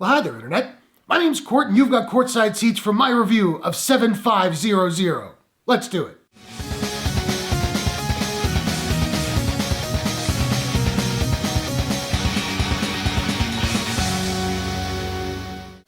Well, hi there, Internet. My name's Court, and you've got courtside seats for my review of 7500. Let's do it.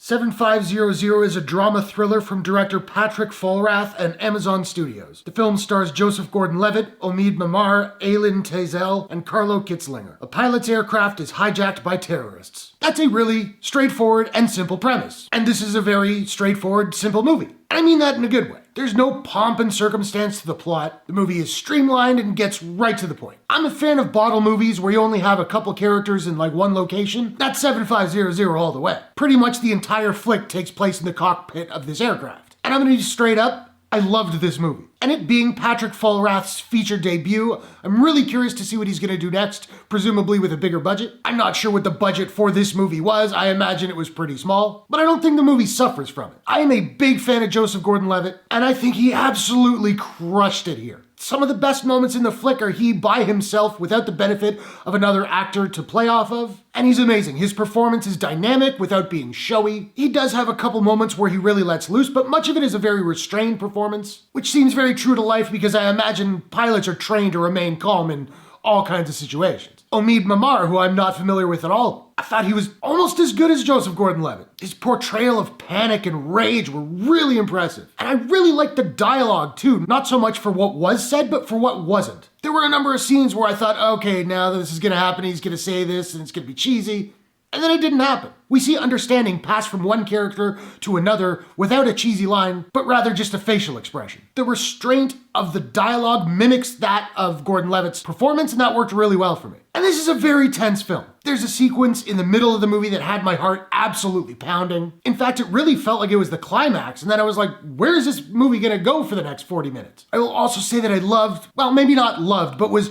"7500" is a drama thriller from director Patrick Fulrath and Amazon Studios. The film stars Joseph Gordon-Levitt, Omid Mamar, Aylin Tezel, and Carlo Kitzlinger. A pilot's aircraft is hijacked by terrorists. That's a really straightforward and simple premise. And this is a very straightforward, simple movie. I mean that in a good way. There's no pomp and circumstance to the plot. The movie is streamlined and gets right to the point. I'm a fan of bottle movies where you only have a couple characters in like one location. That's 7500 all the way. Pretty much the entire flick takes place in the cockpit of this aircraft. And I'm gonna be straight up, I loved this movie. And it being Patrick Fulrath's feature debut, I'm really curious to see what he's gonna do next, presumably with a bigger budget. I'm not sure what the budget for this movie was. I imagine it was pretty small, but I don't think the movie suffers from it. I am a big fan of Joseph Gordon-Levitt, and I think he absolutely crushed it here. Some of the best moments in the flick are he by himself without the benefit of another actor to play off of. And he's amazing. His performance is dynamic without being showy. He does have a couple moments where he really lets loose, but much of it is a very restrained performance, which seems very true to life because I imagine pilots are trained to remain calm in all kinds of situations. Omid Mamar, who I'm not familiar with at all, I thought he was almost as good as Joseph Gordon-Levitt. His portrayal of panic and rage were really impressive. And I really liked the dialogue too, not so much for what was said, but for what wasn't. There were a number of scenes where I thought, okay, now this is gonna happen, he's gonna say this, and it's gonna be cheesy. And then it didn't happen. We see understanding pass from one character to another without a cheesy line, but rather just a facial expression. The restraint of the dialogue mimics that of Gordon-Levitt's performance, and that worked really well for me. And this is a very tense film. There's a sequence in the middle of the movie that had my heart absolutely pounding. In fact, it really felt like it was the climax, and then I was like, where is this movie gonna go for the next 40 minutes? I will also say that I loved, well, maybe not loved, but was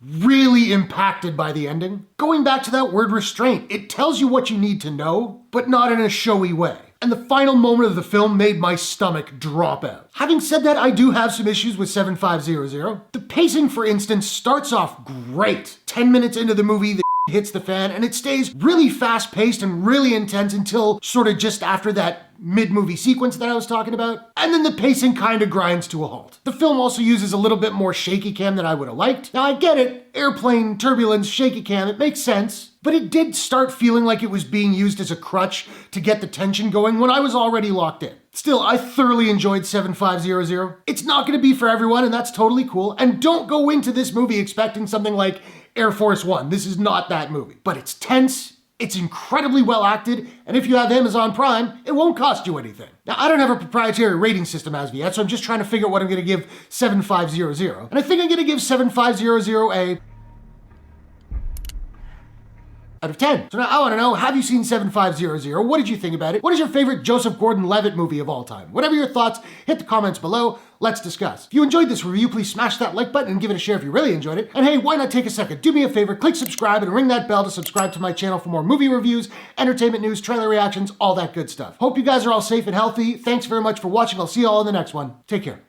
really impacted by the ending. Going back to that word restraint, it tells you what you need to know, but not in a showy way. And the final moment of the film made my stomach drop out. Having said that, I do have some issues with 7500. The pacing, for instance, starts off great. 10 minutes into the movie, the hits the fan, and it stays really fast-paced and really intense until sort of just after that mid-movie sequence that I was talking about, and then the pacing kind of grinds to a halt. The film also uses a little bit more shaky cam than I would have liked. Now I get it, airplane, turbulence, shaky cam, it makes sense, but it did start feeling like it was being used as a crutch to get the tension going when I was already locked in. Still, I thoroughly enjoyed 7500. It's not gonna be for everyone, and that's totally cool, and don't go into this movie expecting something like Air Force One. This is not that movie, but it's tense, it's incredibly well acted, and if you have Amazon Prime, it won't cost you anything. Now, I don't have a proprietary rating system as of yet, so I'm just trying to figure out what I'm gonna give 7500. And I think I'm gonna give 7500 a out of 10. So now I wanna know, have you seen 7500? What did you think about it? What is your favorite Joseph Gordon-Levitt movie of all time? Whatever your thoughts, hit the comments below. Let's discuss. If you enjoyed this review, please smash that like button and give it a share if you really enjoyed it. And hey, why not take a second? Do me a favor, click subscribe and ring that bell to subscribe to my channel for more movie reviews, entertainment news, trailer reactions, all that good stuff. Hope you guys are all safe and healthy. Thanks very much for watching. I'll see you all in the next one. Take care.